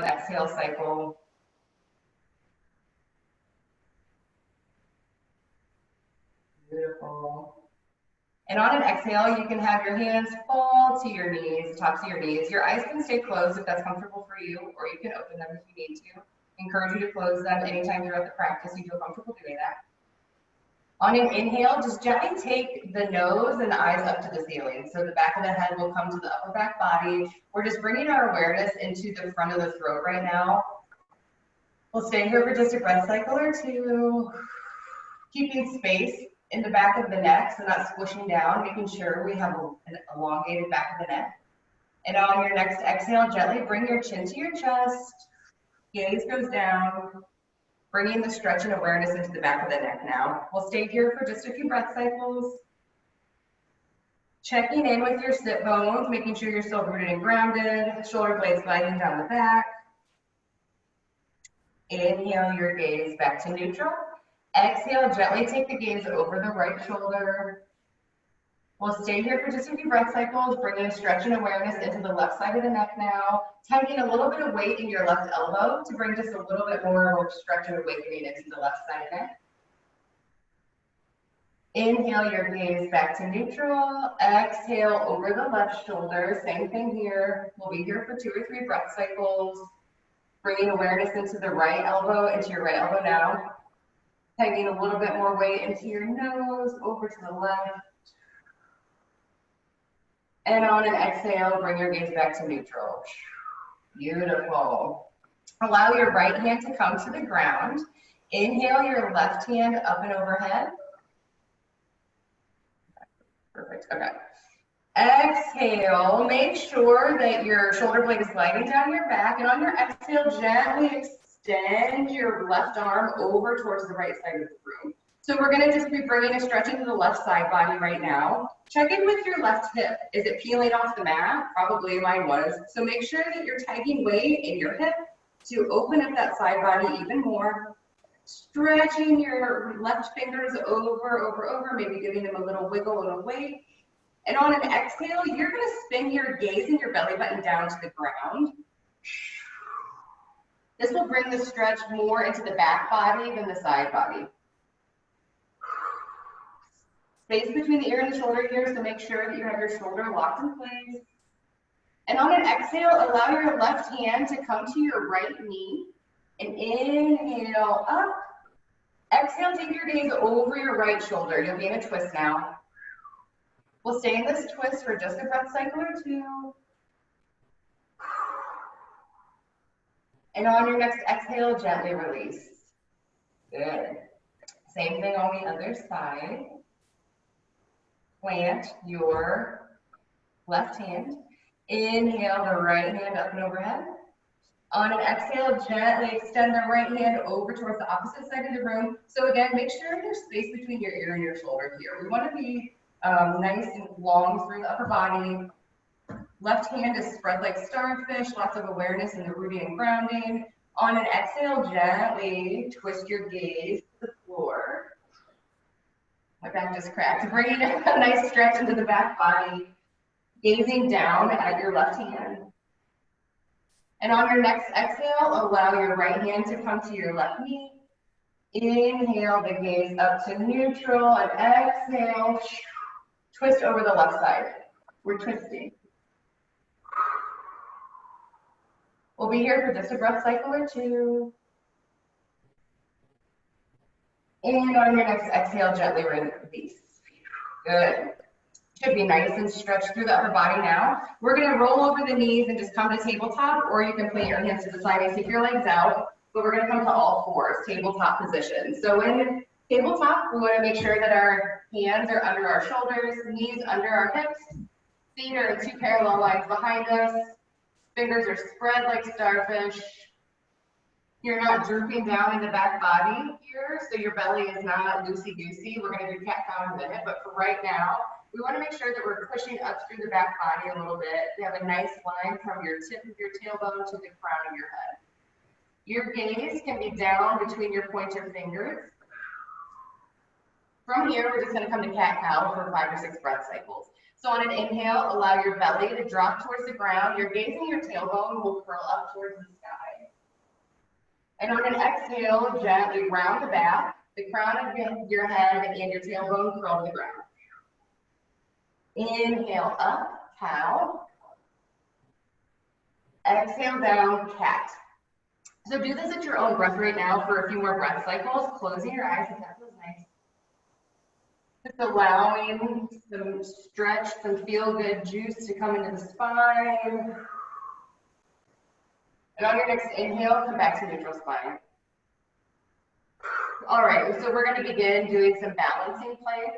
exhale cycle. Beautiful. And on an exhale, you can have your hands fall to your knees, tops of your knees. Your eyes can stay closed if that's comfortable for you, or you can open them if you need to. Encourage you to close them anytime throughout the practice you feel comfortable doing that. On an inhale, just gently take the nose and the eyes up to the ceiling. So the back of the head will come to the upper back body. We're just bringing our awareness into the front of the throat right now. We'll stay here for just a breath cycle or two, keeping space in the back of the neck, so not squishing down, making sure we have an elongated back of the neck. And on your next exhale, gently bring your chin to your chest, gaze goes down, bringing the stretch and awareness into the back of the neck now. We'll stay here for just a few breath cycles. Checking in with your sit bones, making sure you're still rooted and grounded, shoulder blades gliding down the back. Inhale your gaze back to neutral. Exhale, gently take the gaze over the right shoulder. We'll stay here for just a few breath cycles, bringing a stretch and awareness into the left side of the neck now. Taking a little bit of weight in your left elbow to bring just a little bit more stretch and awakening into the left side of the neck. Inhale your gaze back to neutral. Exhale over the left shoulder. Same thing here. We'll be here for 2 or 3 breath cycles. Bringing awareness into the right elbow, into your right elbow now. Taking a little bit more weight into your nose, over to the left. And on an exhale, bring your gaze back to neutral. Beautiful. Allow your right hand to come to the ground. Inhale your left hand up and overhead. Perfect, okay. Exhale, make sure that your shoulder blade is gliding down your back, and on your exhale, gently extend your left arm over towards the right side of the room. So we're gonna just be bringing a stretch into the left side body right now. Check in with your left hip. Is it peeling off the mat? Probably mine was. So make sure that you're taking weight in your hip to open up that side body even more. Stretching your left fingers over, maybe giving them a little wiggle and a wake. And on an exhale, you're gonna spin your gaze and your belly button down to the ground. This will bring the stretch more into the back body than the side body. Space between the ear and the shoulder here, so make sure that you have your shoulder locked in place. And on an exhale, allow your left hand to come to your right knee. And inhale up. Exhale, take your gaze over your right shoulder. You'll be in a twist now. We'll stay in this twist for just a breath cycle or 2. And on your next exhale, gently release. Good. Same thing on the other side. Plant your left hand. Inhale the right hand up and overhead. On an exhale, gently extend the right hand over towards the opposite side of the room. So again, make sure there's space between your ear and your shoulder here. We want to be nice and long through the upper body. Left hand is spread like starfish, lots of awareness in the rooting and grounding. On an exhale, gently twist your gaze to the floor. My back just cracked. Bringing a nice stretch into the back body, gazing down at your left hand. And on your next exhale, allow your right hand to come to your left knee. Inhale the gaze up to neutral, and exhale, twist over the left side. We're twisting. We'll be here for just a breath cycle or 2. And on your next exhale, gently release. Good. Should be nice and stretched through the upper body now. We're gonna roll over the knees and just come to tabletop, or you can plant your hands to the side and take your legs out, but we're gonna come to all 4s, tabletop position. So in tabletop, we wanna make sure that our hands are under our shoulders, knees under our hips, feet are in 2 parallel lines behind us, fingers are spread like starfish. You're not drooping down in the back body here, so your belly is not loosey-goosey. We're gonna do cat-cow in a minute, but for right now, we wanna make sure that we're pushing up through the back body a little bit. You have a nice line from your tip of your tailbone to the crown of your head. Your gaze can be down between your pointer fingers. From here, we're just gonna come to cat-cow for 5 or 6 breath cycles. So on an inhale, allow your belly to drop towards the ground. Your gaze and your tailbone will curl up towards the sky. And on an exhale, gently round the back, the crown of your head and your tailbone curl to the ground. Inhale up, cow. Exhale down, cat. So do this at your own breath right now for a few more breath cycles, closing your eyes if that feels nice. Just allowing some stretch, some feel-good juice to come into the spine. And on your next inhale, come back to neutral spine. All right, so we're going to begin doing some balancing play.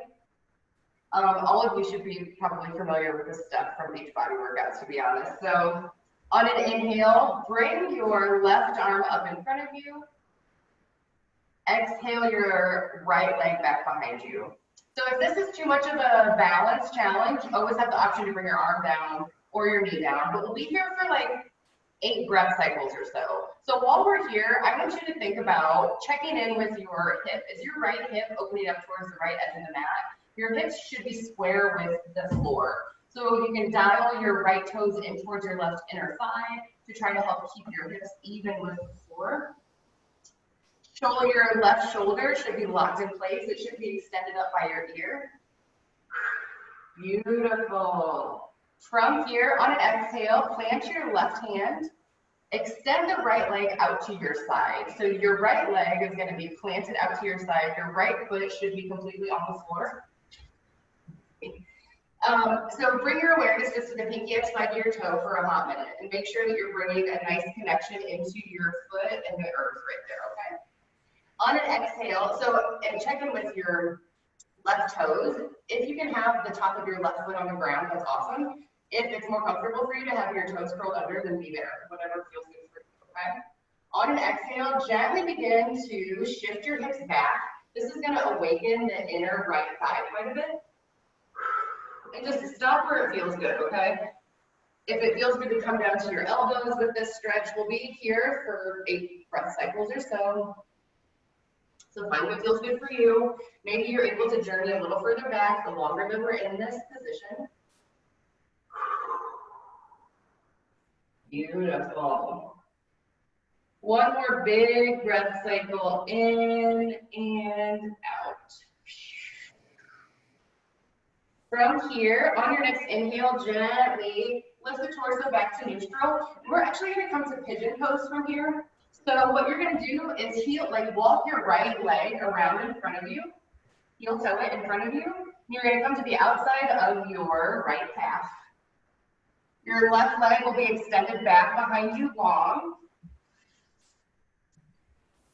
All of you should be probably familiar with this stuff from beach body workouts, to be honest. So on an inhale, bring your left arm up in front of you. Exhale your right leg back behind you. So if this is too much of a balance challenge, you always have the option to bring your arm down or your knee down. But we'll be here for like 8 breath cycles or so. So while we're here, I want you to think about checking in with your hip. Is your right hip opening up towards the right edge of the mat? Your hips should be square with the floor. So you can dial your right toes in towards your left inner thigh to try to help keep your hips even with the floor. Your left shoulder should be locked in place. It should be extended up by your ear. Beautiful. From here, on an exhale, plant your left hand. Extend the right leg out to your side. So your right leg is going to be planted out to your side. Your right foot should be completely on the floor. So bring your awareness just to the pinky edge side of your toe for a hot minute. And make sure that you're bringing a nice connection into your foot and the earth right there, okay? On an exhale, and check in with your left toes. If you can have the top of your left foot on the ground, that's awesome. If it's more comfortable for you to have your toes curled under, then be there, whatever feels good for you, okay? On an exhale, gently begin to shift your hips back. This is gonna awaken the inner right thigh quite a bit. And just stop where it feels good, okay? If it feels good to come down to your elbows with this stretch, we'll be here for 8 breath cycles or so. So find what feels good for you. Maybe you're able to journey a little further back the longer that we're in this position. Beautiful. One more big breath cycle in and out. From here, on your next inhale, gently lift the torso back to neutral. We're actually going to come to pigeon pose from here. So what you're going to do is walk your right leg around in front of you. Heel toe it in front of you. You're going to come to the outside of your right calf. Your left leg will be extended back behind you long.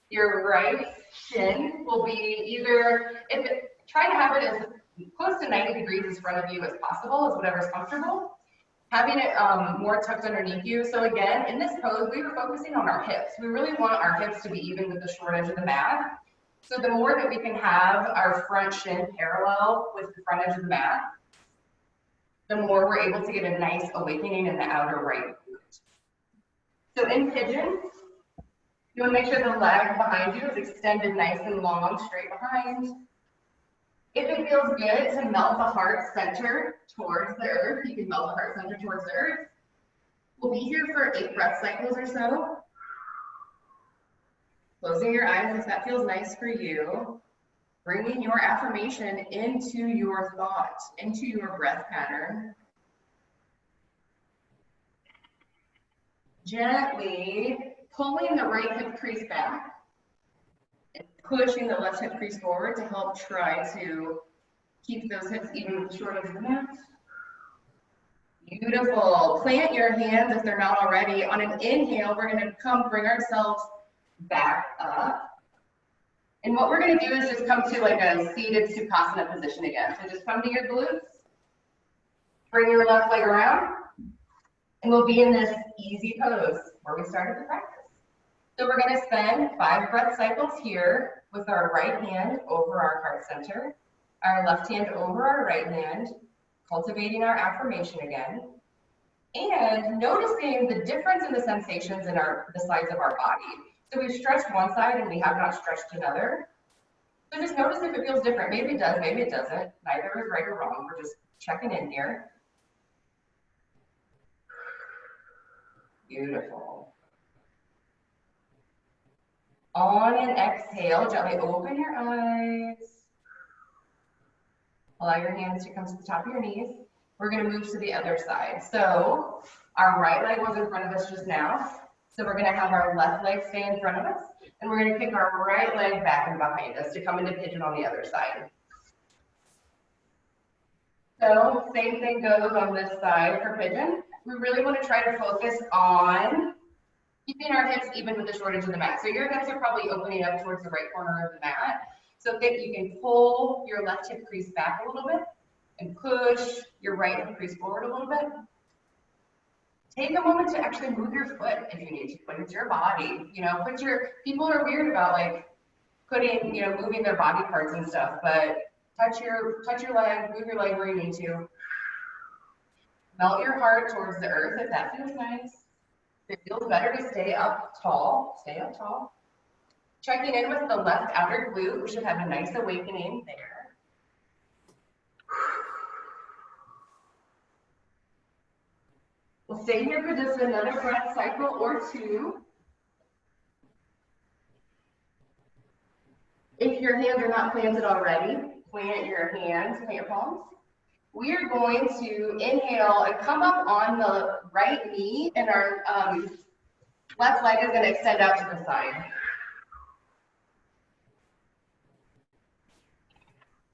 Your right shin will be try to have it as close to 90 degrees in front of you as possible, as whatever's comfortable. Having it more tucked underneath you. So again, in this pose, we were focusing on our hips. We really want our hips to be even with the short edge of the mat. So the more that we can have our front shin parallel with the front edge of the mat, the more we're able to get a nice awakening in the outer right glute. So in pigeon, you want to make sure the leg behind you is extended nice and long, straight behind. If it feels good to melt the heart center towards the earth, you can melt the heart center towards the earth. We'll be here for 8 breath cycles or so. Closing your eyes if that feels nice for you. Bringing your affirmation into your thought, into your breath pattern. Gently pulling the right hip crease back. And pushing the left hip crease forward to help try to keep those hips even with the short edge of the mat. Beautiful. Plant your hands if they're not already. On an inhale, we're going to bring ourselves back up. And what we're going to do is just come to like a seated Sukhasana position again. So just come to your glutes. Bring your left leg around. And we'll be in this easy pose where we started the practice. So we're going to spend 5 breath cycles here with our right hand over our heart center, our left hand over our right hand, cultivating our affirmation again, and noticing the difference in the sensations in the sides of our body. So we've stretched one side and we have not stretched another. So just notice if it feels different. Maybe it does, maybe it doesn't. Neither is right or wrong. We're just checking in here. Beautiful. On an exhale, gently open your eyes. Allow your hands to come to the top of your knees. We're going to move to the other side. So our right leg was in front of us just now. So we're going to have our left leg stay in front of us. And we're going to kick our right leg back and behind us to come into pigeon on the other side. So same thing goes on this side for pigeon. We really want to try to focus on keeping our hips even with the short edge of the mat. So your hips are probably opening up towards the right corner of the mat. So think you can pull your left hip crease back a little bit and push your right hip crease forward a little bit. Take a moment to actually move your foot if you need to, but it's your body. You know, people are weird about like moving their body parts and stuff, but touch your leg, move your leg where you need to. Melt your heart towards the earth if that feels nice. If it feels better to stay up tall, stay up tall. Checking in with the left outer glute, we should have a nice awakening there. We'll stay here for just another breath cycle or two. If your hands are not planted already, plant your hands, plant your palms. We are going to inhale and come up on the right knee, and our left leg is going to extend out to the side.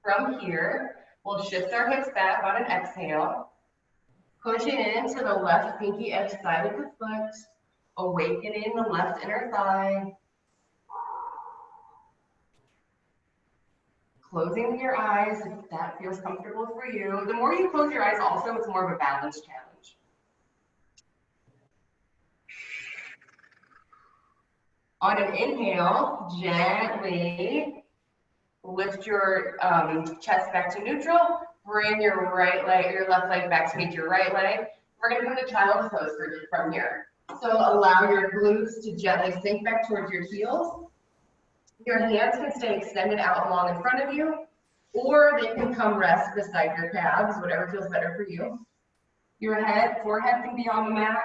From here, we'll shift our hips back on an exhale, pushing into the left pinky edge side of the foot, awakening the left inner thigh. Closing your eyes if that feels comfortable for you. The more you close your eyes also, it's more of a balance challenge. On an inhale, gently lift your chest back to neutral. Bring your left leg back to meet your right leg. We're going to come to child's pose from here. So allow your glutes to gently sink back towards your heels. Your hands can stay extended out long in front of you, or they can come rest beside your calves, whatever feels better for you. Your forehead can be on the mat,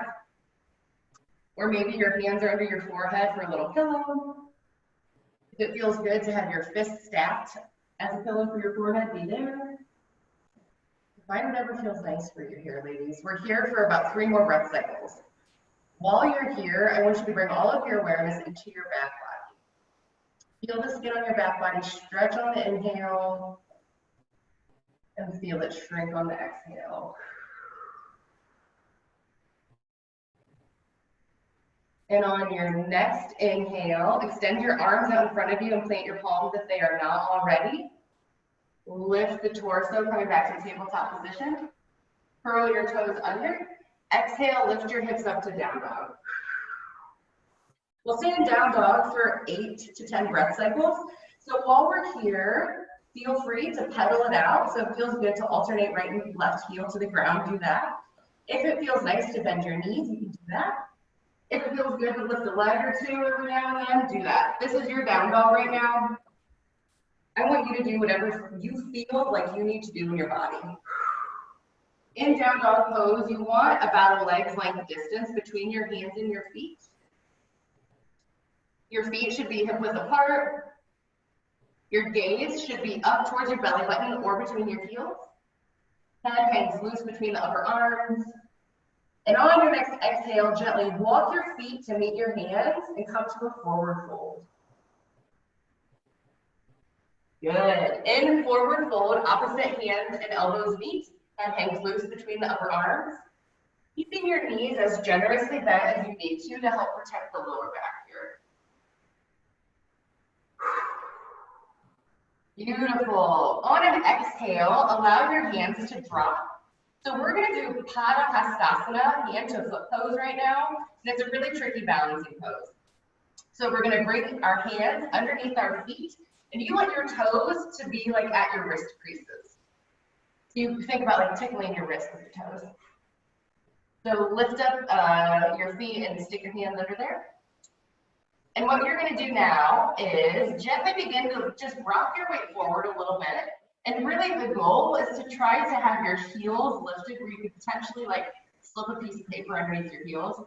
or maybe your hands are under your forehead for a little pillow. If it feels good to have your fists stacked as a pillow for your forehead, be there. Find whatever feels nice for you here, ladies. We're here for about 3 more breath cycles. While you're here, I want you to bring all of your awareness into your back body. Feel the skin on your back body stretch on the inhale and feel it shrink on the exhale. And on your next inhale, extend your arms out in front of you and plant your palms if they are not already. Lift the torso, coming back to tabletop position. Curl your toes under. Exhale, lift your hips up to down dog. We'll stay in down dog for 8 to 10 breath cycles. So while we're here, feel free to pedal it out. So it feels good to alternate right and left heel to the ground, do that. If it feels nice to bend your knees, you can do that. If it feels good to lift a leg or two every now and then, do that. This is your down dog right now. I want you to do whatever you feel like you need to do in your body. In down dog pose, you want about a leg's length distance between your hands and your feet. Your feet should be hip width apart. Your gaze should be up towards your belly button or between your heels. Head hangs loose between the upper arms. And on your next exhale, gently walk your feet to meet your hands and come to a forward fold. Good. In forward fold, opposite hands and elbows meet. Head hangs loose between the upper arms. Keeping your knees as generously bent as you need to help protect the lower back here. Beautiful. On an exhale, allow your hands to drop. So we're going to do Pada Hastasana, hand to foot pose right now. And it's a really tricky balancing pose. So we're going to bring our hands underneath our feet, and you want your toes to be like at your wrist creases. So you think about like tickling your wrist with your toes. So lift up your feet and stick your hands under there. And what you're going to do now is gently begin to just rock your weight forward a little bit. And really the goal is to try to have your heels lifted where you could potentially like slip a piece of paper underneath your heels.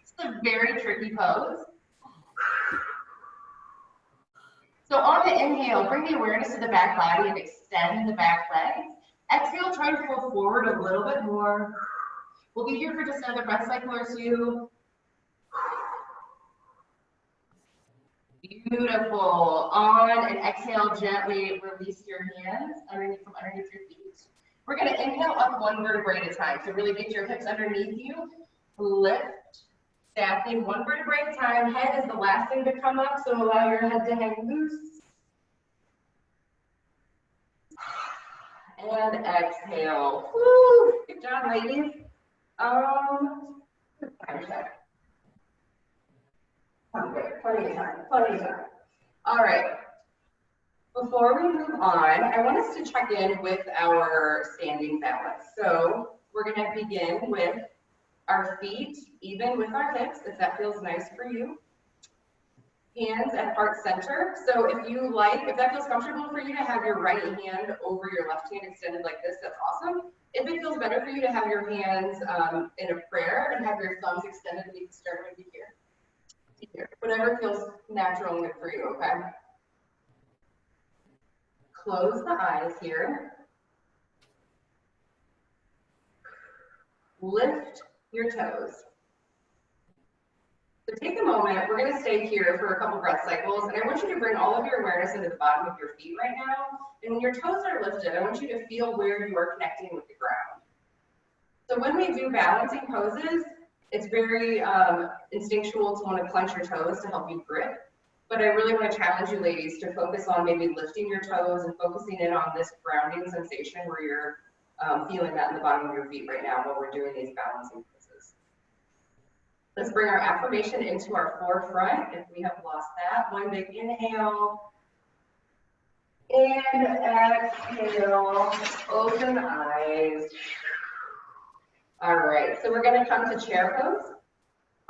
It's a very tricky pose. So on the inhale, bring the awareness to the back body and extend the back legs. Exhale, try to pull forward a little bit more. We'll be here for just another breath cycle or two. Beautiful. On an exhale, gently release your hands from underneath your feet. We're going to inhale up one vertebrae at a time. So really get your hips underneath you. Lift. Staffing one vertebrae at a time. Head is the last thing to come up, so allow your head to hang loose. And exhale. Woo! Good job, ladies. Time check. Okay, plenty of time. All right. Before we move on, I want us to check in with our standing balance. So we're going to begin with our feet even with our hips, if that feels nice for you. Hands at heart center. So if that feels comfortable for you to have your right hand over your left hand extended like this, that's awesome. If it feels better for you to have your hands in a prayer and have your thumbs extended, we can start maybe here. Whatever feels natural and good for you, okay? Close the eyes here. Lift your toes. So take a moment, we're gonna stay here for a couple breath cycles, and I want you to bring all of your awareness into the bottom of your feet right now. And when your toes are lifted, I want you to feel where you are connecting with the ground. So when we do balancing poses, it's very instinctual to want to clench your toes to help you grip. But I really want to challenge you ladies to focus on maybe lifting your toes and focusing in on this grounding sensation where you're feeling that in the bottom of your feet right now while we're doing these balancing poses. Let's bring our affirmation into our forefront if we have lost that. One big inhale. And exhale, open eyes. All right, so we're gonna come to chair pose.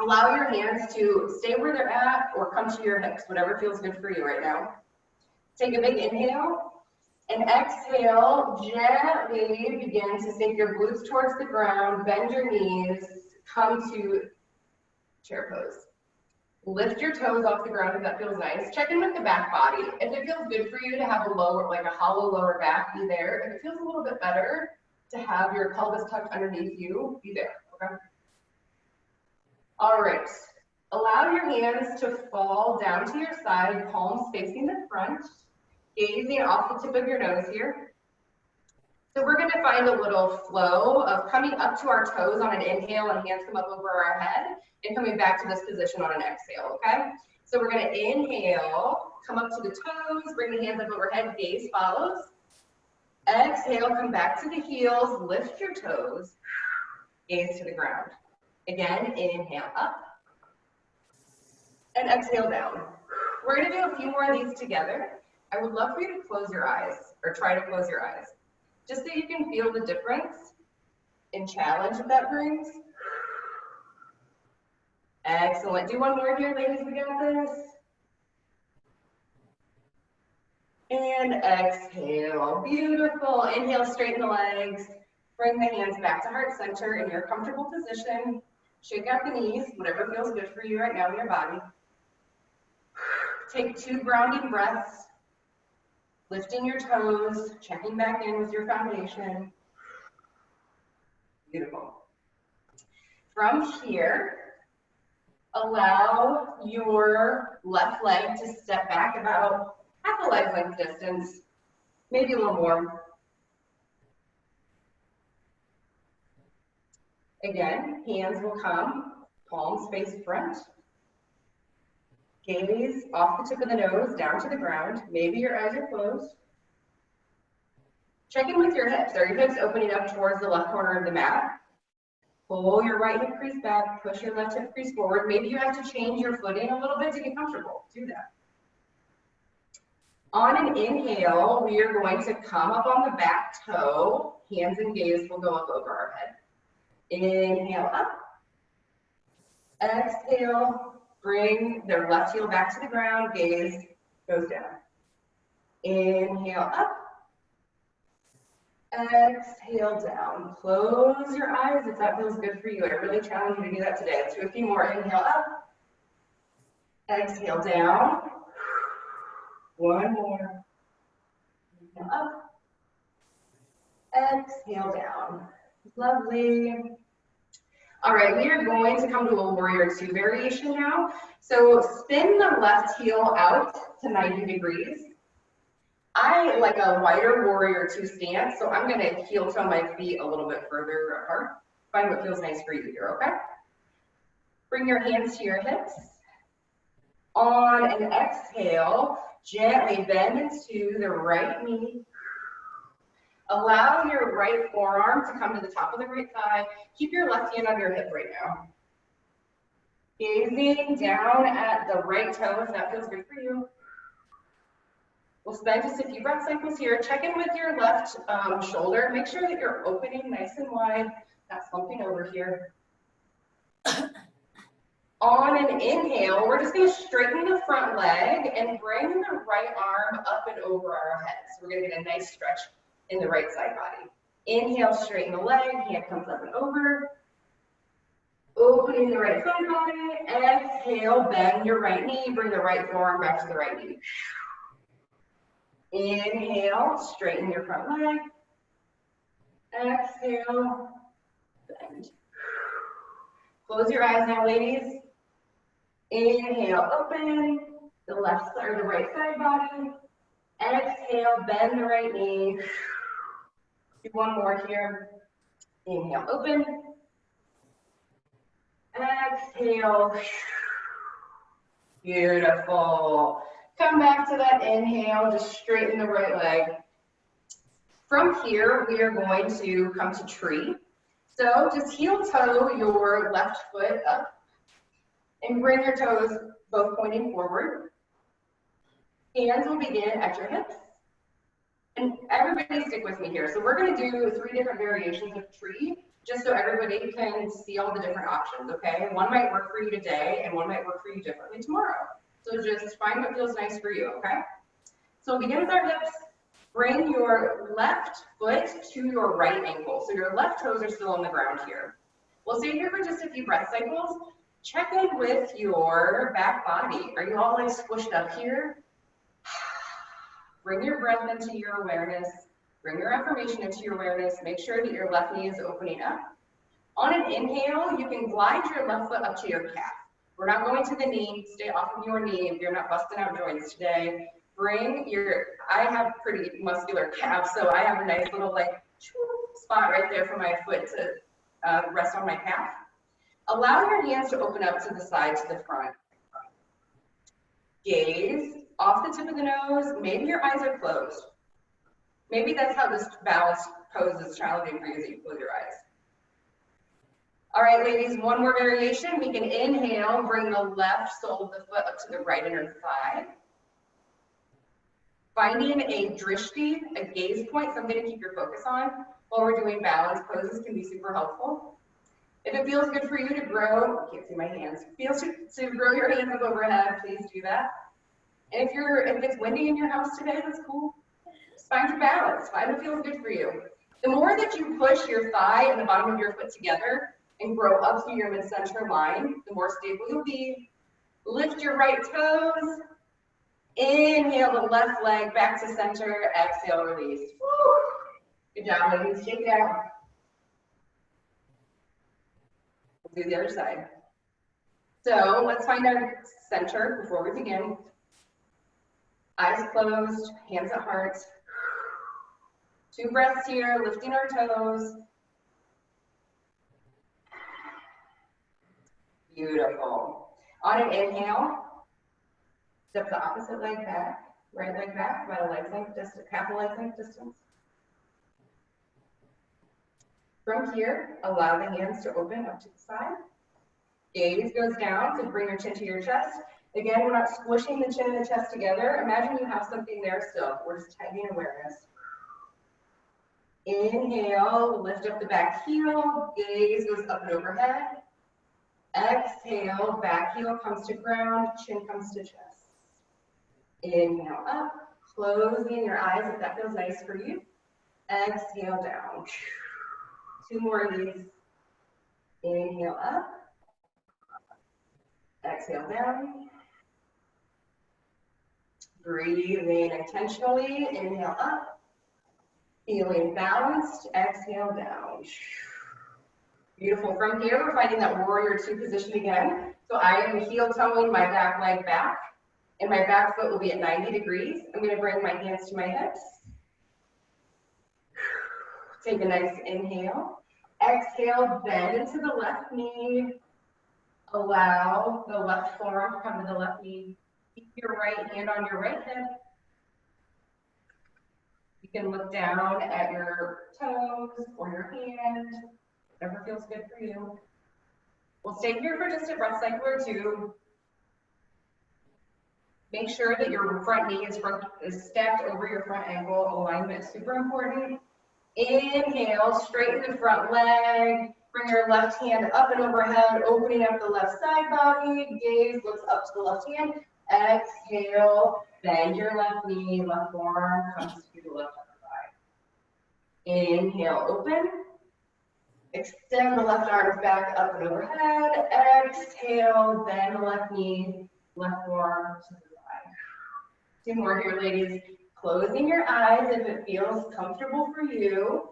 Allow your hands to stay where they're at or come to your hips, whatever feels good for you right now. Take a big inhale and exhale, gently begin to sink your glutes towards the ground, bend your knees, come to chair pose. Lift your toes off the ground if that feels nice. Check in with the back body. If it feels good for you to have a lower, like a hollow lower back, be there. If it feels a little bit better to have your pelvis tucked underneath you, be there, okay? All right, allow your hands to fall down to your side, palms facing the front, gazing off the tip of your nose here. So we're gonna find a little flow of coming up to our toes on an inhale and hands come up over our head and coming back to this position on an exhale, okay? So we're gonna inhale, come up to the toes, bring the hands up overhead, gaze follows. Exhale, come back to the heels, lift your toes, gaze to the ground. Again, inhale up and exhale down. We're gonna do a few more of these together. I would love for you to close your eyes or try to close your eyes, just so you can feel the difference in challenge that brings. Excellent. Do one more here, ladies. We got this. And exhale. Beautiful. Inhale, straighten the legs. Bring the hands back to heart center in your comfortable position. Shake out the knees, whatever feels good for you right now in your body. Take 2 grounding breaths. Lifting your toes, checking back in with your foundation. Beautiful. From here, allow your left leg to step back about half a leg length distance, maybe a little more. Again, hands will come, palms face front. Gaze off the tip of the nose down to the ground. Maybe your eyes are closed. Check in with your hips. Are your hips opening up towards the left corner of the mat? Pull your right hip crease back, push your left hip crease forward. Maybe you have to change your footing a little bit to get comfortable. Do that. On an inhale, we are going to come up on the back toe. Hands and gaze will go up over our head. Inhale up. Exhale. Bring their left heel back to the ground, gaze goes down. Inhale up. Exhale down. Close your eyes if that feels good for you. I really challenge you to do that today. Let's do a few more. Inhale up. Exhale down. One more. Inhale up. Exhale down. Lovely. All right, we are going to come to a warrior two variation now. So spin the left heel out to 90 degrees. I like a wider warrior two stance, so I'm gonna heel toe my feet a little bit further apart. Find what feels nice for you here, okay? Bring your hands to your hips. On an exhale, gently bend to the right knee. Allow your right forearm to come to the top of the right thigh. Keep your left hand on your hip right now. Gazing down at the right toe if that feels good for you. We'll spend just a few breath cycles here. Check in with your left shoulder. Make sure that you're opening nice and wide, not slumping over here. On an inhale, we're just going to straighten the front leg and bring the right arm up and over our head. So we're going to get a nice stretch in the right side body. Inhale, straighten the leg, hand comes up and over. Opening the right side body. Exhale, bend your right knee, bring the right forearm back to the right knee. Inhale, straighten your front leg. Exhale, bend. Close your eyes now, ladies. Inhale, open the left side or the right side body. Exhale, bend the right knee. Do one more here. Inhale, open. Exhale. Beautiful. Come back to that inhale, just straighten the right leg. From here, we are going to come to tree. So just heel toe your left foot up and bring your toes both pointing forward. Hands will begin at your hips. And everybody stick with me here. So we're going to do 3 different variations of tree, just so everybody can see all the different options, okay? One might work for you today, and one might work for you differently tomorrow. So just find what feels nice for you, okay? So we'll begin with our hips. Bring your left foot to your right ankle. So your left toes are still on the ground here. We'll stay here for just a few breath cycles. Check in with your back body. Are you all like squished up here? Bring your breath into your awareness. Bring your affirmation into your awareness. Make sure that your left knee is opening up. On an inhale, you can glide your left foot up to your calf. We're not going to the knee. Stay off of your knee if you're not busting out joints today. Bring your, I have pretty muscular calves, so I have a nice little like spot right there for my foot to rest on my calf. Allow your hands to open up to the side, to the front. Gaze off the tip of the nose. Maybe your eyes are closed. Maybe that's how this balanced pose is challenging for you, that you close your eyes. All right, ladies, one more variation. We can inhale, bring the left sole of the foot up to the right inner thigh. Finding a drishti, a gaze point, something to keep your focus on while we're doing balance poses can be super helpful. If it feels good for you to grow, I can't see my hands, feels to grow your hands up overhead, please do that. And if it's windy in your house today, that's cool. Just find your balance, find what feels good for you. The more that you push your thigh and the bottom of your foot together and grow up to your mid-center line, the more stable you'll be. Lift your right toes. Inhale the left leg back to center. Exhale, release. Woo. Good job, ladies. Shake it out. We'll do the other side. So let's find our center before we begin. Eyes closed, hands at heart. 2 breaths here, lifting our toes. Beautiful. On an inhale, step the opposite leg back, right leg back, about a leg length distance, half a leg length distance. From here, allow the hands to open up to the side. Gaze goes down to bring your chin to your chest. Again, we're not squishing the chin and the chest together. Imagine you have something there still. We're just tightening awareness. Inhale, lift up the back heel. Gaze goes up and overhead. Exhale, back heel comes to ground, chin comes to chest. Inhale up, closing your eyes if that feels nice for you. Exhale down. 2 more of these. Inhale up. Exhale down. Breathing intentionally, inhale up, feeling balanced, exhale down. Beautiful. From here, we're finding that warrior two position again. So I am heel toeing my back leg back, and my back foot will be at 90 degrees. I'm going to bring my hands to my hips. Take a nice inhale. Exhale, bend into the left knee. Allow the left forearm to come to the left knee. Keep your right hand on your right hip. You can look down at your toes or your hand, whatever feels good for you. We'll stay here for just a breath cycle or two. Make sure that your front knee is stacked over your front ankle. Alignment is super important. Inhale, straighten the front leg. Bring your left hand up and overhead, opening up the left side body. Gaze looks up to the left hand. Exhale, bend your left knee, left forearm comes to the left upper thigh. Inhale, open. Extend the left arms back up and overhead. Exhale, bend the left knee, left forearm to the side. Two more here, ladies. Closing your eyes if it feels comfortable for you.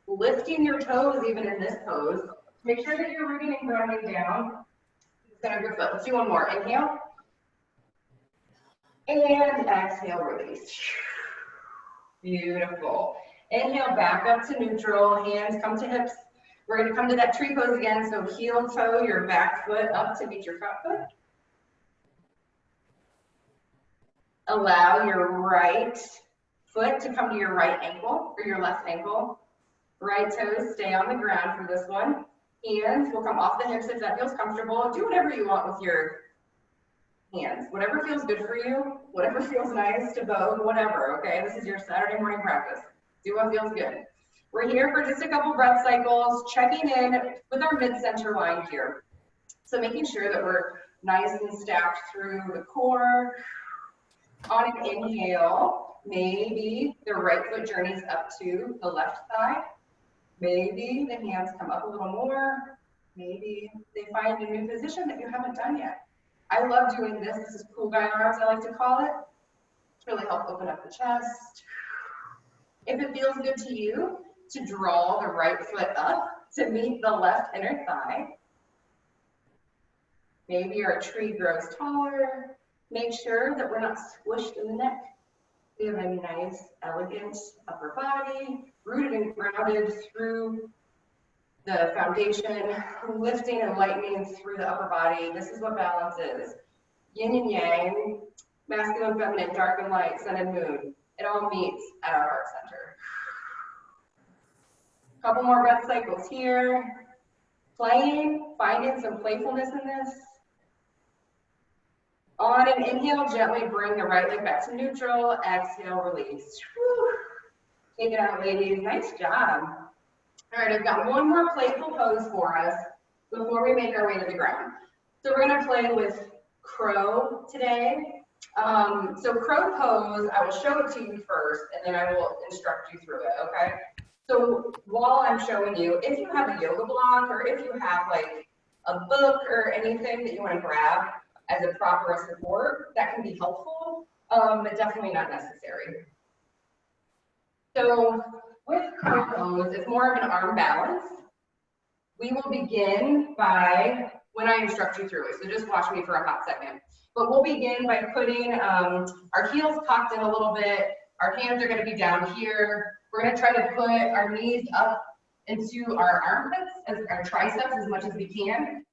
Lifting your toes even in this pose. Make sure that you're rooting and grounding down the center of your foot. Let's do one more. Inhale. And exhale, release. Beautiful. Inhale, back up to neutral. Hands come to hips. We're going to come to that tree pose again. So heel toe your back foot up to meet your front foot. Allow your right foot to come to your right ankle or your left ankle. Right toes stay on the ground for this one. Hands will come off the hips if that feels comfortable. Do whatever you want with your hands. Whatever feels good for you, whatever feels nice to vogue, whatever, okay? This is your Saturday morning practice. Do what feels good. We're here for just a couple breath cycles, checking in with our mid-center line here. So making sure that we're nice and stacked through the core. On an inhale, maybe the right foot journeys up to the left thigh. Maybe the hands come up a little more. Maybe they find a new position that you haven't done yet. I love doing this. This is cool guy arms, I like to call it. It's really help open up the chest. If it feels good to you, to draw the right foot up to meet the left inner thigh. Maybe our tree grows taller. Make sure that we're not squished in the neck. We have a nice, elegant upper body, rooted and grounded through the foundation, lifting and lightening through the upper body. This is what balance is. Yin and yang, masculine, feminine, dark and light, sun and moon. It all meets at our heart center. Couple more breath cycles here. Playing, finding some playfulness in this. On an inhale, gently bring the right leg back to neutral. Exhale, release. Whew. Take it out, ladies. Nice job. All right, I've got one more playful pose for us before we make our way to the ground. So we're going to play with crow today. So crow pose, I will show it to you first, and then I will instruct you through it, okay? So while I'm showing you, if you have a yoga block or if you have like a book or anything that you want to grab as a proper support, that can be helpful, but definitely not necessary. So with crow pose, it's more of an arm balance. We will begin by, when I instruct you through it, so just watch me for a hot second. But we'll begin by putting our heels cocked in a little bit. Our hands are going to be down here. We're going to try to put our knees up into our armpits, our triceps as much as we can.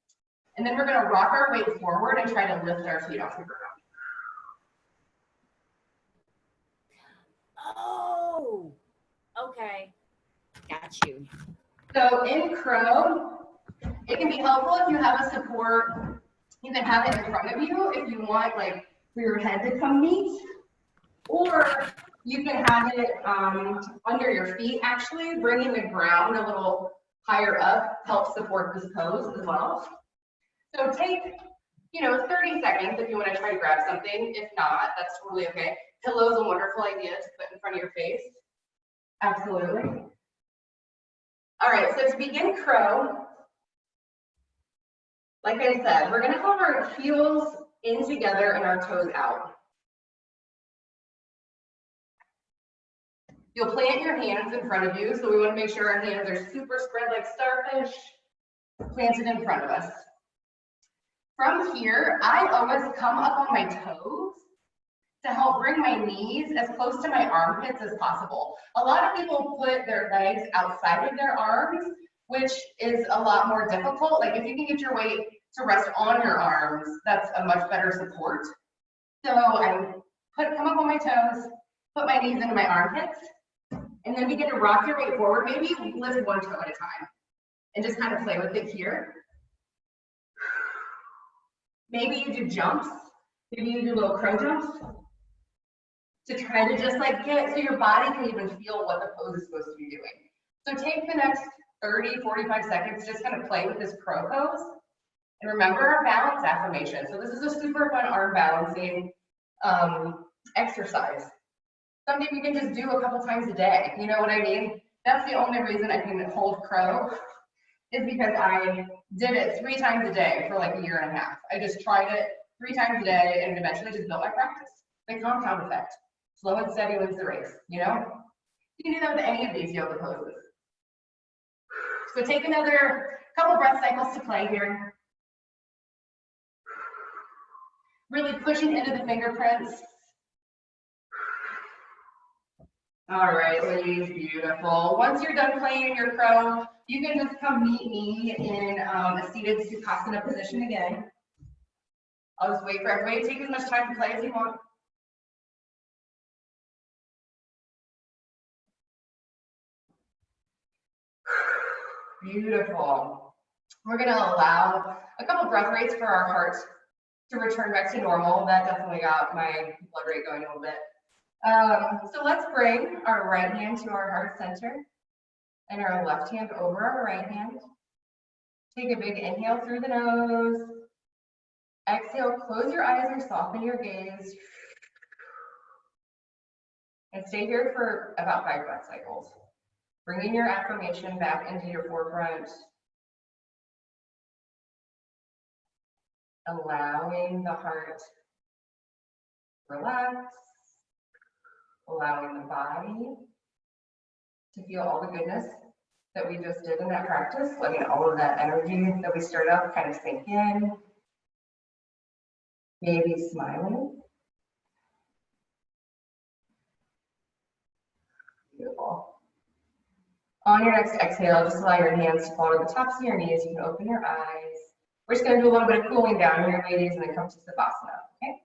And then we're going to rock our weight forward and try to lift our feet off the ground. Oh, okay. Got you. So in crow, it can be helpful if you have a support. You can have it in front of you if you want, like, for your head to come meet. Or you can have it under your feet, actually. Bringing the ground a little higher up helps support this pose as well. So take, 30 seconds if you want to try to grab something. If not, that's totally okay. Pillow is a wonderful idea to put in front of your face. Absolutely. All right, so to begin crow, like I said, we're going to have our heels in together and our toes out. You'll plant your hands in front of you. So we want to make sure our hands are super spread like starfish, planted in front of us. From here, I always come up on my toes to help bring my knees as close to my armpits as possible. A lot of people put their legs outside of their arms, which is a lot more difficult. Like if you can get your weight to rest on your arms, that's a much better support. So I come up on my toes, put my knees into my armpits, and then begin to rock your weight forward. Maybe you lift one toe at a time and just kind of play with it here. Maybe you do jumps. Maybe you do little crow jumps to try to just like get so your body can even feel what the pose is supposed to be doing. So take the next 30, 45 seconds, just kind of play with this crow pose. And remember our balance affirmation. So this is a super fun arm balancing exercise. Something you can just do a couple times a day. You know what I mean? That's the only reason I can hold crow is because I did it 3 times a day for like a year and a half. I just tried it 3 times a day and eventually just built my practice. The compound effect. Slow and steady wins the race, you know? You can do that with any of these yoga poses. So take another couple breath cycles to play here. Really pushing into the fingerprints. All right, ladies, beautiful. Once you're done playing your crow, you can just come meet me in a seated Sukhasana position again. I'll just wait for everybody to take as much time to play as you want. Beautiful. We're going to allow a couple breath rates for our heart to return back to normal. That definitely got my blood rate going a little bit. So let's bring our right hand to our heart center and our left hand over our right hand. Take a big inhale through the nose. Exhale, close your eyes or soften your gaze. And stay here for about 5 breath cycles. Bringing your affirmation back into your forefront. Allowing the heart to relax. Allowing the body to feel all the goodness that we just did in that practice. Letting all of that energy that we stirred up kind of sink in. Maybe smiling. Beautiful. On your next exhale, just allow your hands to fall to the tops of your knees. You can open your eyes. We're just going to do a little bit of cooling down here, ladies, and then come to Savasana, okay?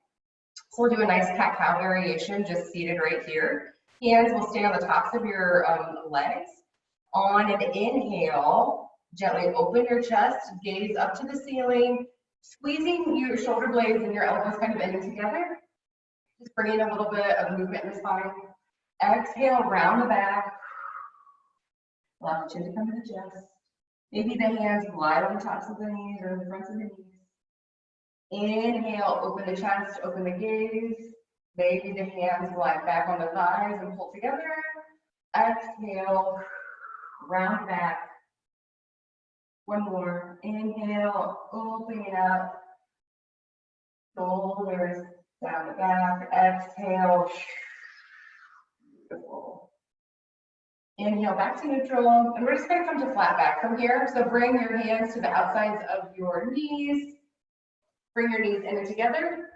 So we'll do a nice cat-cow variation, just seated right here. Hands will stay on the tops of your legs. On an inhale, gently open your chest, gaze up to the ceiling, squeezing your shoulder blades and your elbows kind of in together. Just bringing a little bit of movement in the spine. Exhale, round the back. Allow the chin to come to the chest. Maybe the hands glide on the tops of the knees or the fronts of the knees. Inhale, open the chest, open the gaze. Maybe the hands glide back on the thighs and pull together. Exhale, round back. One more. Inhale, opening up. Shoulders down the back. Exhale. Beautiful. Inhale back to neutral, and we're just going to come to flat back from here. So bring your hands to the outsides of your knees. Bring your knees in and together,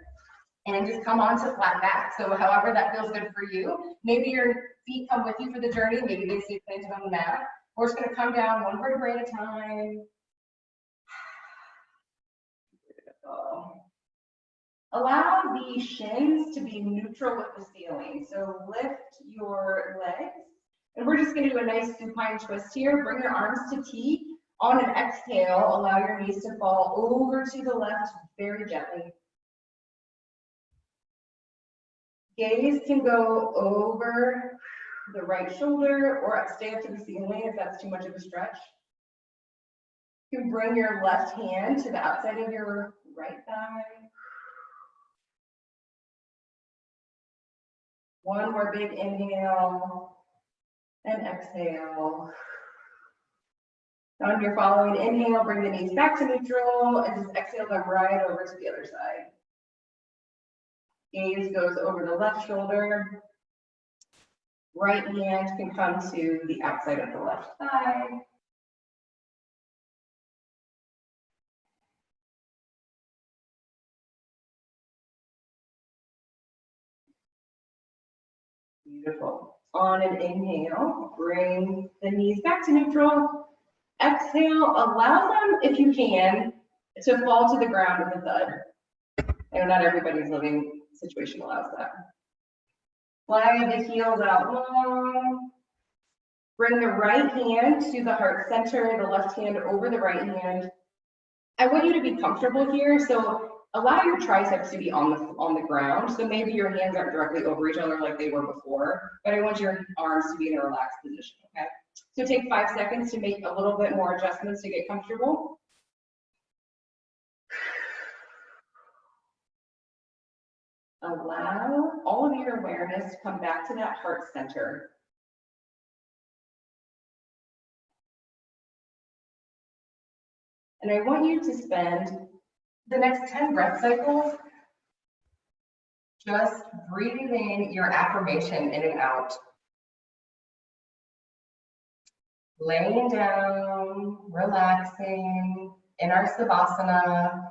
and just come on to flat back. So however that feels good for you. Maybe your feet come with you for the journey. Maybe they stay planted on the mat. We're just going to come down one vertebrae at a time. Beautiful. Allow the shins to be neutral with the ceiling. So lift your legs. And we're just going to do a nice supine twist here. Bring your arms to T. On an exhale, allow your knees to fall over to the left very gently. Gaze can go over the right shoulder or stay up to the ceiling if that's too much of a stretch. You can bring your left hand to the outside of your right thigh. One more big inhale. And exhale. On your following inhale, bring the knees back to neutral and just exhale them right over to the other side. Gaze goes over the left shoulder. Right hand can come to the outside of the left thigh. Beautiful. On an inhale, bring the knees back to neutral. Exhale, allow them, if you can, to fall to the ground with a thud. I know not everybody's living situation allows that. Fly the heels out long. Bring the right hand to the heart center, the left hand over the right hand. I want you to be comfortable here, so allow your triceps to be on the ground. So maybe your hands aren't directly over each other like they were before, but I want your arms to be in a relaxed position, okay? So take 5 seconds to make a little bit more adjustments to get comfortable. Allow all of your awareness to come back to that heart center. And I want you to spend the next 10 breath cycles just breathing your affirmation in and out. Laying down, relaxing in our savasana.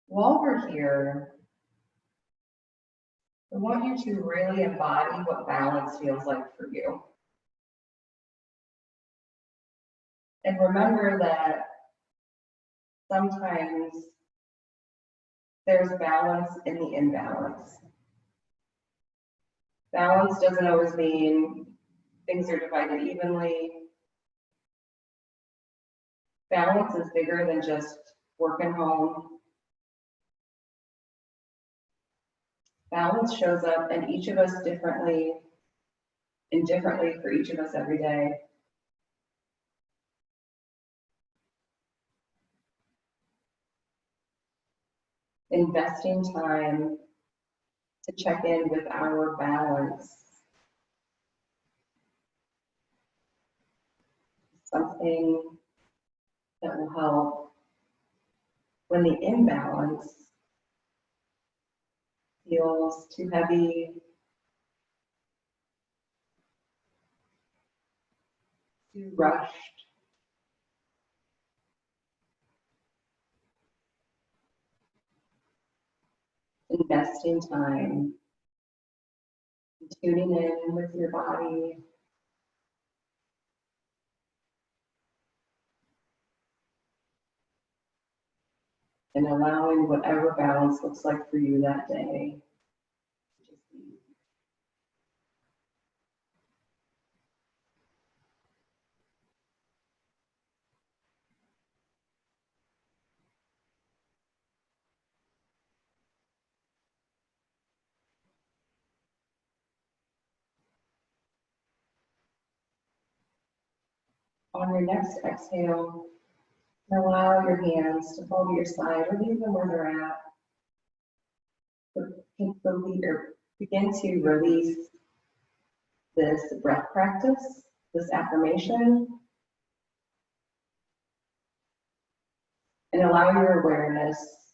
While we're here, I want you to really embody what balance feels like for you. And remember that sometimes there's balance in the imbalance. Balance doesn't always mean things are divided evenly. Balance is bigger than just work and home. Balance shows up in each of us differently and differently for each of us every day. Investing time to check in with our balance. Something that will help when the imbalance feels too heavy, too rushed. Investing time, tuning in with your body. And allowing whatever balance looks like for you that day. On your next exhale, allow your hands to fall to your side or leave them where they're at. Begin to release this breath practice, this affirmation, and allow your awareness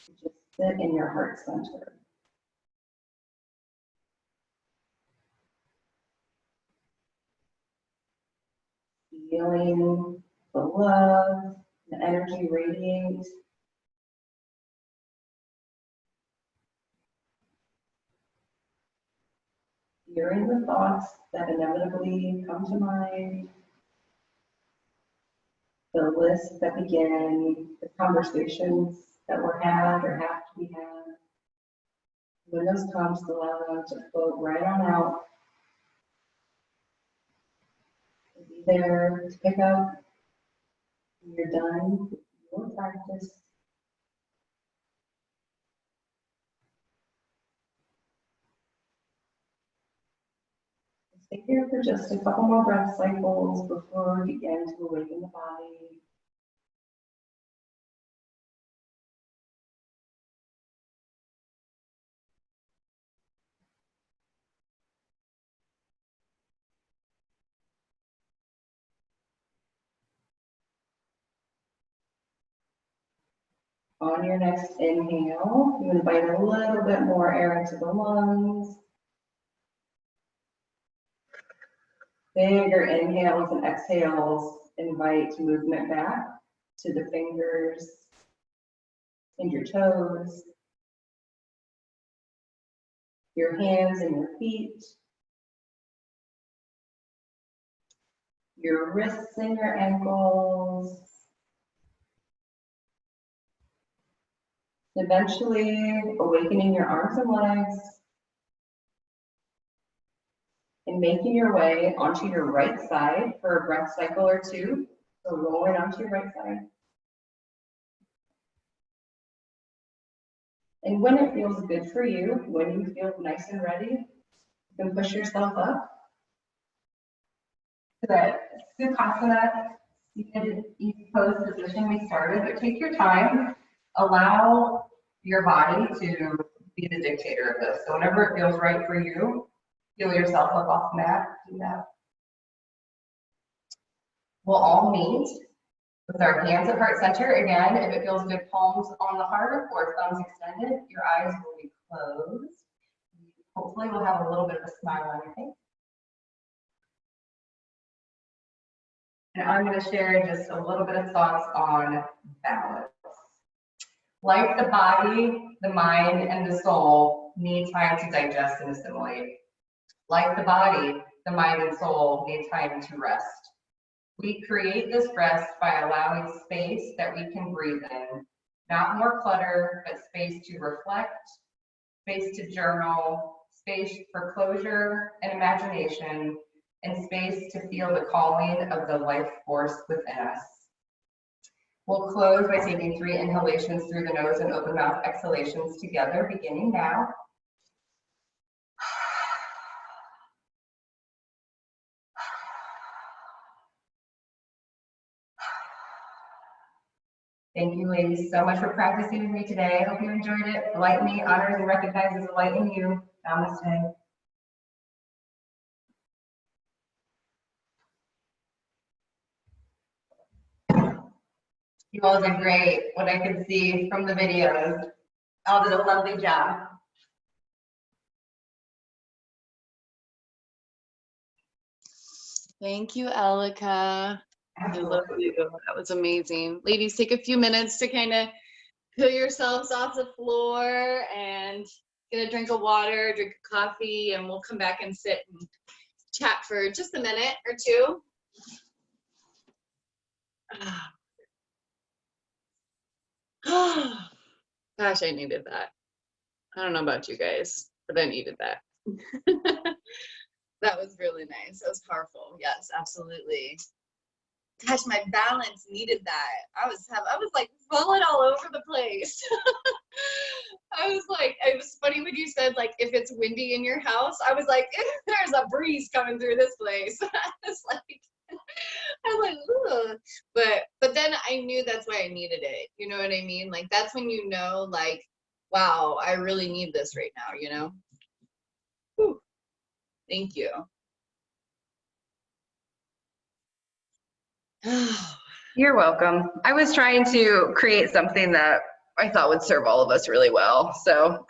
to just sit in your heart center. Feeling the love, the energy radiate. Hearing the thoughts that inevitably come to mind. The lists that begin, the conversations that were had or have to be had. When those come, to allow them to float right on out. And be there to pick up when you're done with your practice. Stay here for just a couple more breath cycles before we begin to awaken the body. On your next inhale, you invite a little bit more air into the lungs. Bigger inhales and exhales invite movement back to the fingers and your toes, your hands and your feet, your wrists and your ankles. Eventually awakening your arms and legs and making your way onto your right side for a breath cycle or two. So rolling onto your right side. And when it feels good for you, when you feel nice and ready, you can push yourself up to that Sukhasana, seated easy pose position we started, but take your time. Allow your body to be the dictator of this. So whenever it feels right for you, feel yourself up off the mat, do that. We'll all meet with our hands at heart center. Again, if it feels good, palms on the heart or thumbs extended, your eyes will be closed. Hopefully we'll have a little bit of a smile on your face. And I'm going to share just a little bit of thoughts on balance. Like the body, the mind, and the soul need time to digest and assimilate. Like the body, the mind and soul need time to rest. We create this rest by allowing space that we can breathe in. Not more clutter, but space to reflect, space to journal, space for closure and imagination, and space to feel the calling of the life force within us. We'll close by taking 3 inhalations through the nose and open mouth exhalations together, beginning now. Thank you, ladies, so much for practicing with me today. I hope you enjoyed it. The light in me honors and recognizes the light in you. Namaste. You all did great. What I could see from the videos, all did a lovely job. Thank you, Elika. I love you. That was amazing. Ladies, take a few minutes to kind of peel yourselves off the floor and get a drink of water, drink a coffee, and we'll come back and sit and chat for just a minute or two. Gosh, I needed that. I don't know about you guys, but I needed that. That was really nice. That was powerful. Yes, absolutely. Gosh, my balance needed that. I was like falling all over the place. I was like, it was funny when you said like if it's windy in your house. I was like, there's a breeze coming through this place. I was like, ugh. But then I knew that's why I needed it. You know what I mean? Like that's when you know, like, wow, I really need this right now, you know? Whew. Thank you. You're welcome. I was trying to create something that I thought would serve all of us really well. So,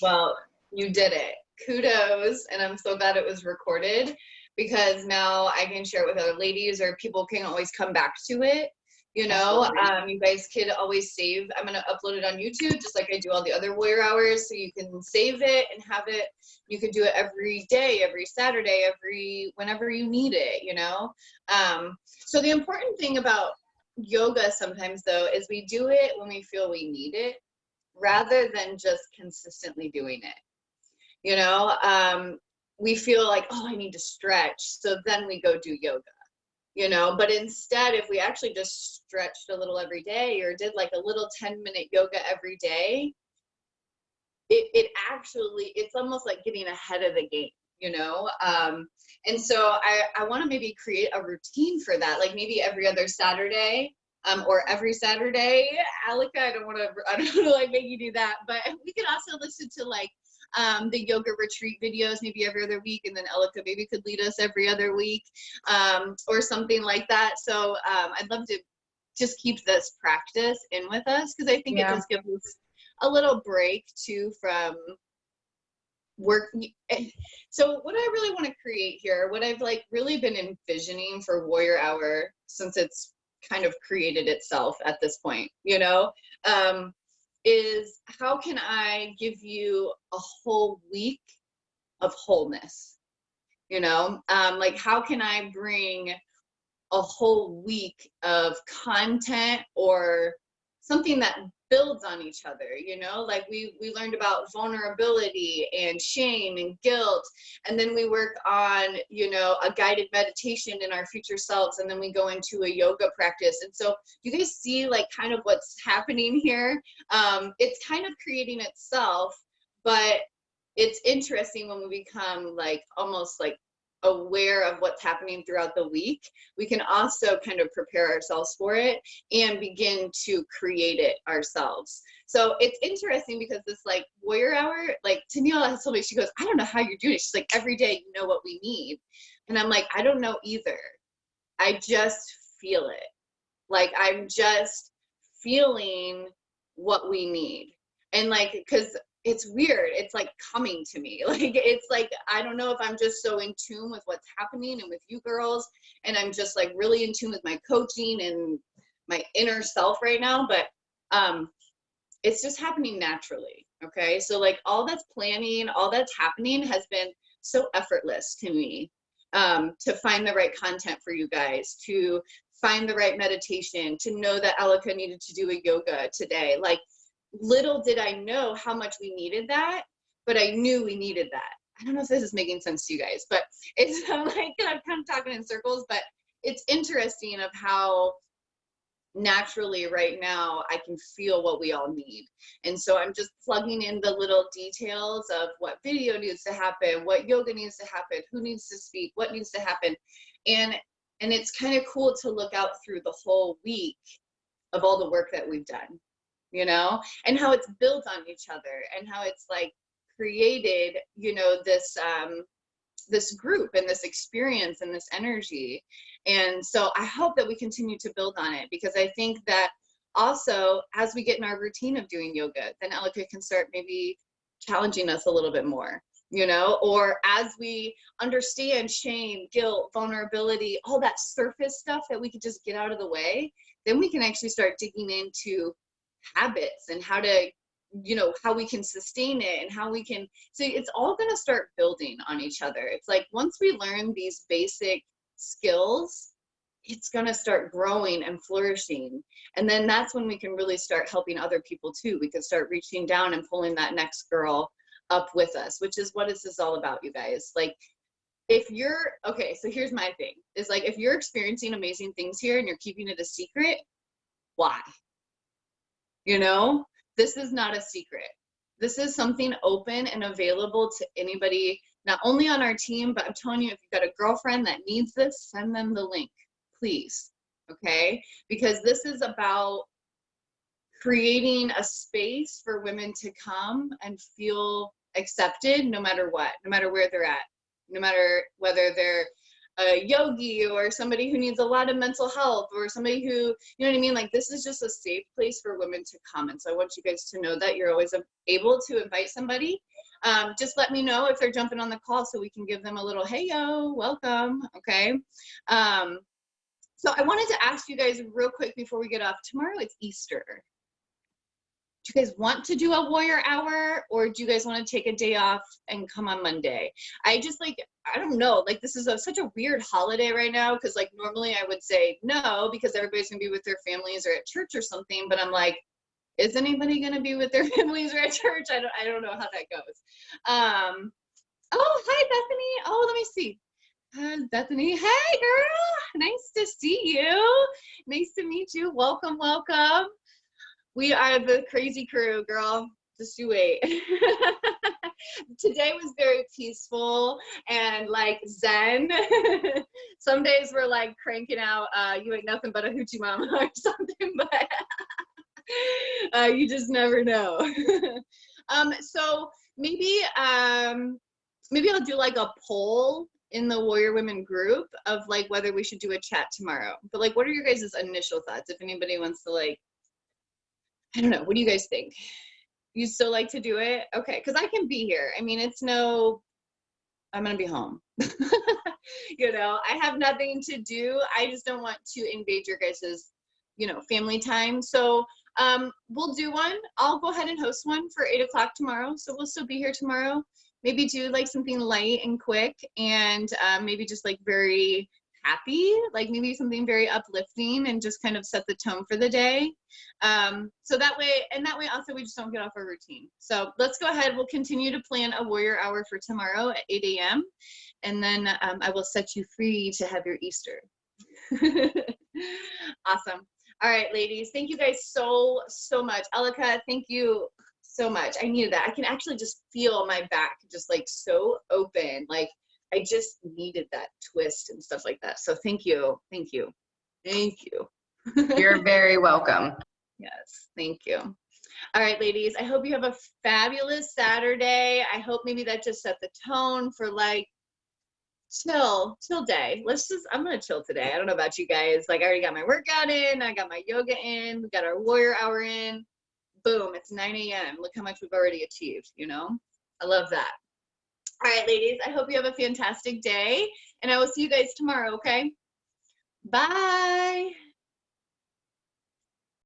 well, you did it. Kudos. And I'm so glad it was recorded because now I can share it with other ladies or people can always come back to it. You know, you guys could always save. I'm going to upload it on YouTube just like I do all the other Warrior Hours. So you can save it and have it. You can do it every day, every Saturday, whenever you need it, you know. So the important thing about yoga sometimes though is we do it when we feel we need it rather than just consistently doing it. You know, we feel like, oh, I need to stretch. So then we go do yoga. You know, but instead, if we actually just stretched a little every day or did like a little 10-minute yoga every day, it's almost like getting ahead of the game, you know? And so I want to maybe create a routine for that, like maybe every other Saturday or every Saturday. Elika, I don't want to like make you do that, but we could also listen to like the yoga retreat videos maybe every other week, and then Elika maybe could lead us every other week or something like that. So I'd love to just keep this practice in with us, because I think it Yeah. does give us a little break too from work. So what I really want to create here, what I've like really been envisioning for Warrior Hour since it's kind of created itself at this point, you know, is how can I give you a whole week of wholeness, you know, like how can I bring a whole week of content or something that builds on each other, you know, like we learned about vulnerability and shame and guilt, and then we work on, you know, a guided meditation in our future selves, and then we go into a yoga practice. And so you guys see like kind of what's happening here. It's kind of creating itself, but it's interesting when we become like almost like aware of what's happening throughout the week. We can also kind of prepare ourselves for it and begin to create it ourselves. So it's interesting because this like Warrior Hour, like Tennille has told me, she goes, I don't know how you're doing it. She's like, every day you know what we need. And I'm like, I don't know either. I just feel it. Like I'm just feeling what we need. And like, because it's weird, it's like coming to me. Like it's like, I don't know if I'm just so in tune with what's happening and with you girls, and I'm just like really in tune with my coaching and my inner self right now, but it's just happening naturally. Okay, so like all that's planning, all that's happening has been so effortless to me, to find the right content for you guys, to find the right meditation, to know that Elika needed to do a yoga today. Like little did I know how much we needed that, but I knew we needed that. I don't know if this is making sense to you guys, but it's like I'm kind of talking in circles, but it's interesting of how naturally right now I can feel what we all need. And so I'm just plugging in the little details of what video needs to happen, what yoga needs to happen, who needs to speak, what needs to happen. And it's kind of cool to look out through the whole week of all the work that we've done, you know, and how it's built on each other, and how it's like created, you know, this this group and this experience and this energy. And so I hope that we continue to build on it, because I think that also as we get in our routine of doing yoga, then Elika can start maybe challenging us a little bit more, you know, or as we understand shame, guilt, vulnerability, all that surface stuff that we could just get out of the way, then we can actually start digging into habits and how to, you know, how we can sustain it and how we can, so it's all going to start building on each other. It's like once we learn these basic skills, it's going to start growing and flourishing, and then that's when we can really start helping other people too. We can start reaching down and pulling that next girl up with us, which is what this is all about, you guys. Like if you're okay, so here's my thing is like, if you're experiencing amazing things here and you're keeping it a secret, why? You know, this is not a secret. This is something open and available to anybody, not only on our team, but I'm telling you, if you've got a girlfriend that needs this, send them the link, please. Okay? Because this is about creating a space for women to come and feel accepted no matter what, no matter where they're at, no matter whether they're a yogi or somebody who needs a lot of mental health or somebody who, you know what I mean? Like this is just a safe place for women to come. And so I want you guys to know that you're always able to invite somebody. Just let me know if they're jumping on the call so we can give them a little, hey, yo, welcome. Okay. So I wanted to ask you guys real quick before we get off. Tomorrow it's Easter. Do you guys want to do a Warrior Hour, or do you guys want to take a day off and come on Monday? I just like, I don't know, like this is such a weird holiday right now, because like normally I would say no because everybody's gonna be with their families or at church or something, but I'm like, is anybody gonna be with their families or at church? I don't know how that goes. Oh, hi Bethany. Oh, let me see. Bethany, hey girl, nice to see you. Nice to meet you. Welcome, welcome. We are the crazy crew, girl. Just you wait. Today was very peaceful and like zen. Some days we're like cranking out, you ain't nothing but a hoochie mama or something, but you just never know. So maybe I'll do like a poll in the Warrior Women group of like whether we should do a chat tomorrow. But like, what are your guys' initial thoughts? If anybody wants to like, I don't know, what do you guys think? You still like to do it? Okay, because I can be here. I mean, it's no, I'm gonna be home. You know, I have nothing to do. I just don't want to invade your guys's, you know, family time. So we'll do one. I'll go ahead and host one for 8 o'clock tomorrow. So we'll still be here tomorrow. Maybe do like something light and quick, and maybe just like very happy, like maybe something very uplifting, and just kind of set the tone for the day. So that way also we just don't get off our routine. So let's go ahead. We'll continue to plan a warrior hour for tomorrow at 8 a.m. And then I will set you free to have your Easter. Awesome. All right, ladies, thank you guys so much. Elika, thank you so much. I needed that. I can actually just feel my back just like so open. Like I just needed that twist and stuff like that. So thank you. Thank you. Thank you. You're very welcome. Yes, thank you. All right, ladies, I hope you have a fabulous Saturday. I hope maybe that just set the tone for like chill day. I'm gonna chill today. I don't know about you guys. Like I already got my workout in, I got my yoga in, we got our warrior hour in. Boom, it's 9 a.m. Look how much we've already achieved, you know? I love that. All right, ladies, I hope you have a fantastic day, and I will see you guys tomorrow, okay? Bye.